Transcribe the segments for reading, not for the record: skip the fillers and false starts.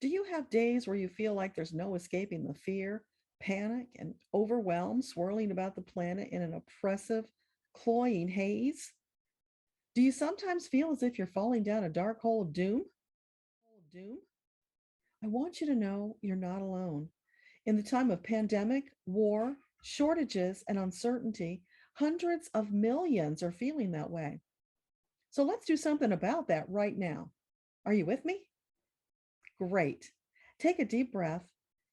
Do you have days where you feel like there's no escaping the fear, panic, and overwhelm swirling about the planet in an oppressive, cloying haze? Do you sometimes feel as if you're falling down a dark hole of doom? Doom? I want you to know you're not alone. In the time of pandemic, war, shortages, and uncertainty, hundreds of millions are feeling that way. So let's do something about that right now. Are you with me? Great. Take a deep breath,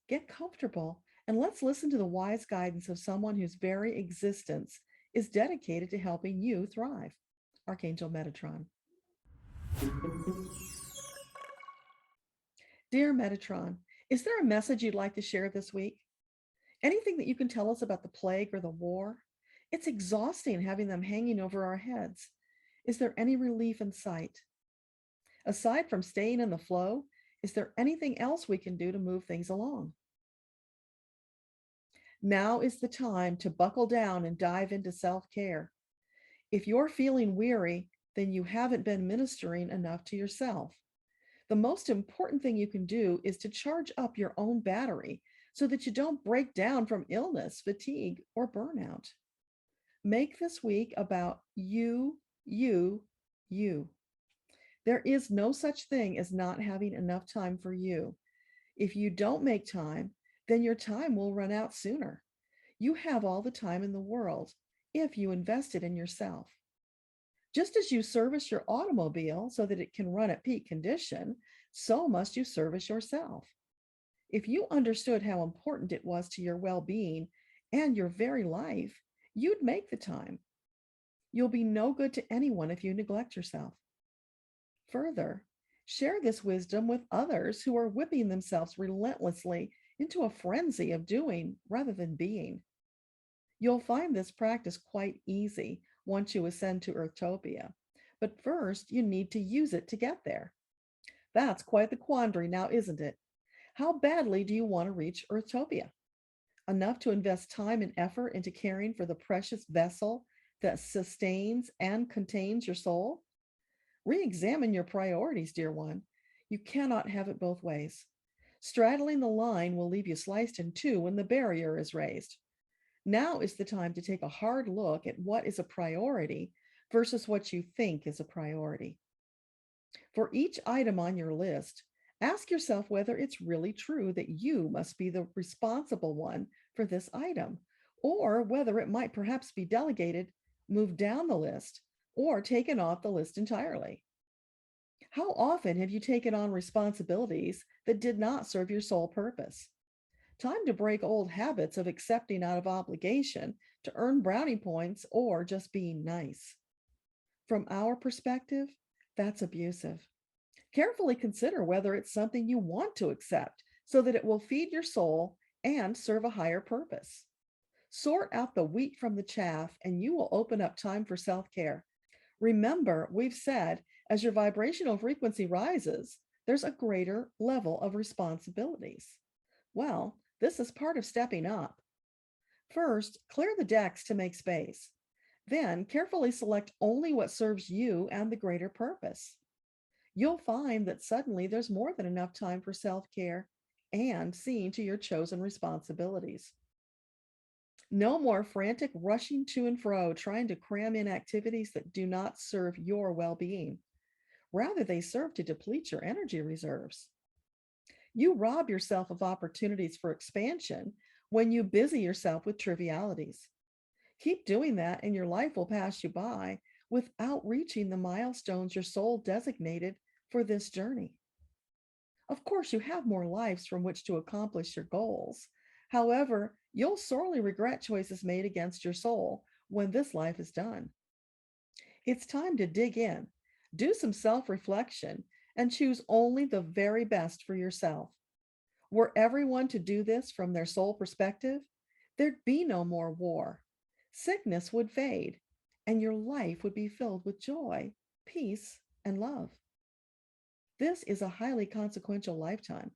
get comfortable, and let's listen to the wise guidance of someone whose very existence is dedicated to helping you thrive. Archangel Metatron. Dear Metatron, is there a message you'd like to share this week? Anything that you can tell us about the plague or the war? It's exhausting having them hanging over our heads. Is there any relief in sight? Aside from staying in the flow, is there anything else we can do to move things along? Now is the time to buckle down and dive into self care. If you're feeling weary, then you haven't been ministering enough to yourself. The most important thing you can do is to charge up your own battery so that you don't break down from illness, fatigue, or burnout. Make this week about you, you, you. There is no such thing as not having enough time for you. If you don't make time, then your time will run out sooner. You have all the time in the world if you invest it in yourself. Just as you service your automobile so that it can run at peak condition, so must you service yourself. If you understood how important it was to your well-being and your very life, you'd make the time. You'll be no good to anyone if you neglect yourself. Further, share this wisdom with others who are whipping themselves relentlessly into a frenzy of doing rather than being. You'll find this practice quite easy once you ascend to Earthtopia, but first you need to use it to get there. That's quite the quandary now, isn't it? How badly do you want to reach Earthtopia? Enough to invest time and effort into caring for the precious vessel that sustains and contains your soul? Re-examine your priorities, dear one. You cannot have it both ways. Straddling the line will leave you sliced in two when the barrier is raised. Now is the time to take a hard look at what is a priority versus what you think is a priority. For each item on your list, ask yourself whether it's really true that you must be the responsible one for this item, or whether it might perhaps be delegated, moved down the list, or taken off the list entirely. How often have you taken on responsibilities that did not serve your sole purpose? Time to break old habits of accepting out of obligation to earn brownie points or just being nice. From our perspective, that's abusive. Carefully consider whether it's something you want to accept so that it will feed your soul and serve a higher purpose. Sort out the wheat from the chaff, and you will open up time for self care. Remember, we've said as your vibrational frequency rises, there's a greater level of responsibilities. Well, this is part of stepping up. First, clear the decks to make space. Then, carefully select only what serves you and the greater purpose. You'll find that suddenly there's more than enough time for self care and seeing to your chosen responsibilities. No more frantic rushing to and fro, trying to cram in activities that do not serve your well being. Rather, they serve to deplete your energy reserves. You rob yourself of opportunities for expansion when you busy yourself with trivialities. Keep doing that, and your life will pass you by without reaching the milestones your soul designated for this journey. Of course, you have more lives from which to accomplish your goals. However, you'll sorely regret choices made against your soul when this life is done. It's time to dig in, do some self reflection, and choose only the very best for yourself. Were everyone to do this from their soul perspective, there'd be no more war. Sickness would fade, and your life would be filled with joy, peace, and love. This is a highly consequential lifetime,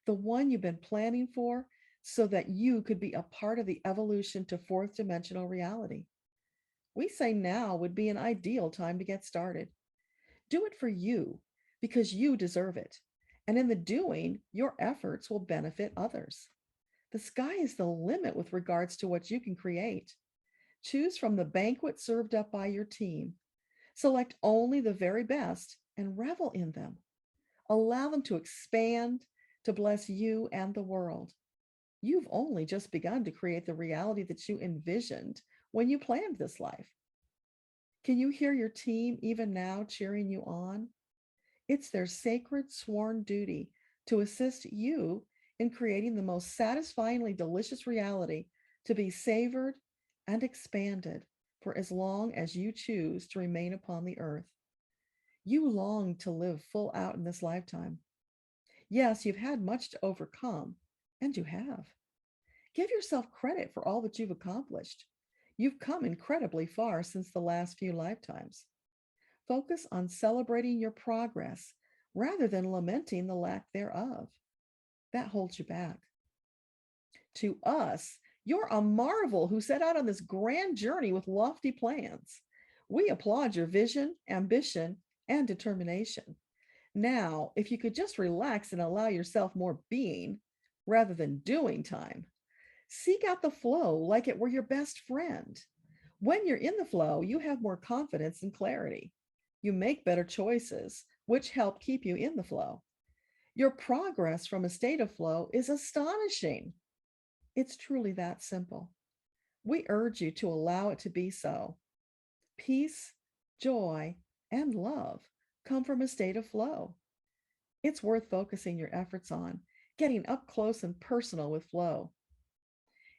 the one you've been planning for so that you could be a part of the evolution to fourth dimensional reality. We say now would be an ideal time to get started. Do it for you because you deserve it. And in the doing, your efforts will benefit others. The sky is the limit with regards to what you can create. Choose from the banquet served up by your team. Select only the very best and revel in them. Allow them to expand, to bless you and the world. You've only just begun to create the reality that you envisioned when you planned this life. Can you hear your team even now cheering you on? It's their sacred sworn duty to assist you in creating the most satisfyingly delicious reality to be savored and expanded for as long as you choose to remain upon the earth. You long to live full out in this lifetime. Yes, you've had much to overcome, and you have. Give yourself credit for all that you've accomplished. You've come incredibly far since the last few lifetimes. Focus on celebrating your progress rather than lamenting the lack thereof. That holds you back. To us, you're a marvel who set out on this grand journey with lofty plans. We applaud your vision, ambition, and determination. Now, if you could just relax and allow yourself more being rather than doing time, seek out the flow like it were your best friend. When you're in the flow, you have more confidence and clarity. You make better choices, which help keep you in the flow. Your progress from a state of flow is astonishing. It's truly that simple. We urge you to allow it to be so. Peace, joy, and love come from a state of flow. It's worth focusing your efforts on, getting up close and personal with flow.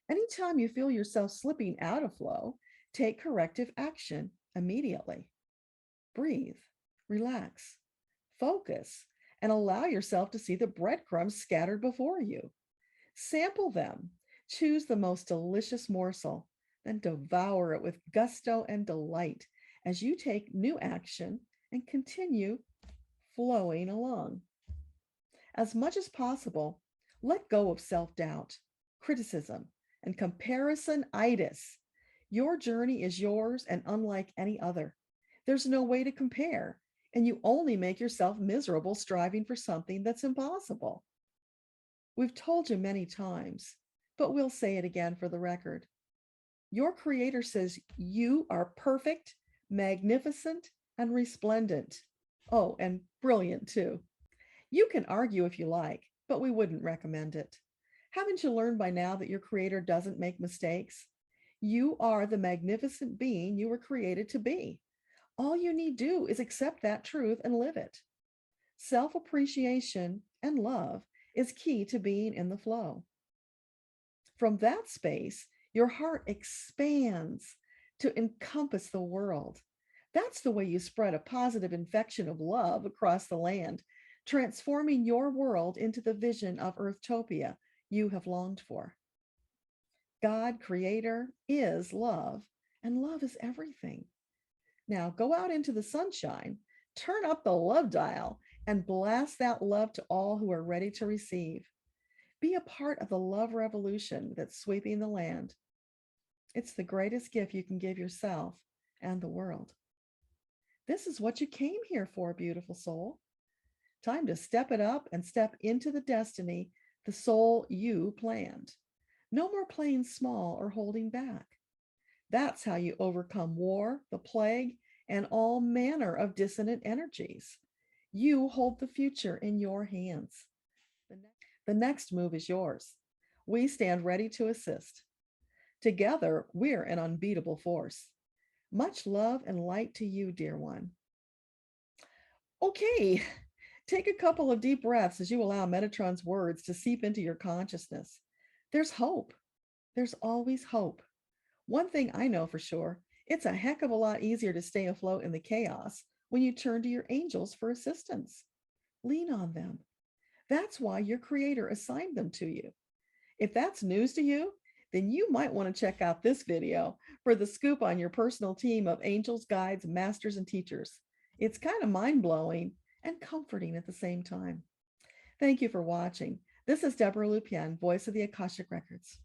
Anytime you feel yourself slipping out of flow, take corrective action immediately. Breathe, relax, focus, and allow yourself to see the breadcrumbs scattered before you. Sample them. Choose the most delicious morsel, then devour it with gusto and delight as you take new action and continue flowing along. As much as possible, let go of self-doubt, criticism, and comparison-itis. Your journey is yours and unlike any other. There's no way to compare, and you only make yourself miserable striving for something that's impossible. We've told you many times, but we'll say it again for the record. Your Creator says you are perfect, magnificent, and resplendent. Oh, and brilliant too. You can argue if you like, but we wouldn't recommend it. Haven't you learned by now that your Creator doesn't make mistakes? You are the magnificent being you were created to be. All you need to do is accept that truth and live it. Self-appreciation and love is key to being in the flow. From that space, your heart expands to encompass the world. That's the way you spread a positive infection of love across the land, transforming your world into the vision of Earthtopia you have longed for. God, Creator, is love, and love is everything. Now go out into the sunshine, turn up the love dial, and blast that love to all who are ready to receive. Be a part of the love revolution that's sweeping the land. It's the greatest gift you can give yourself and the world. This is what you came here for, beautiful soul. Time to step it up and step into the destiny the soul you planned. No more playing small or holding back. That's how you overcome war, the plague, and all manner of dissonant energies. You hold the future in your hands. The next move is yours. We stand ready to assist. Together, we're an unbeatable force. Much love and light to you, dear one. Okay, take a couple of deep breaths as you allow Metatron's words to seep into your consciousness. There's hope. There's always hope. One thing I know for sure, it's a heck of a lot easier to stay afloat in the chaos when you turn to your angels for assistance. Lean on them. That's why your Creator assigned them to you. If that's news to you, then you might want to check out this video for the scoop on your personal team of angels, guides, masters, and teachers. It's kind of mind-blowing and comforting at the same time. Thank you for watching. This is Debbra Lupien, voice of the Akashic Records.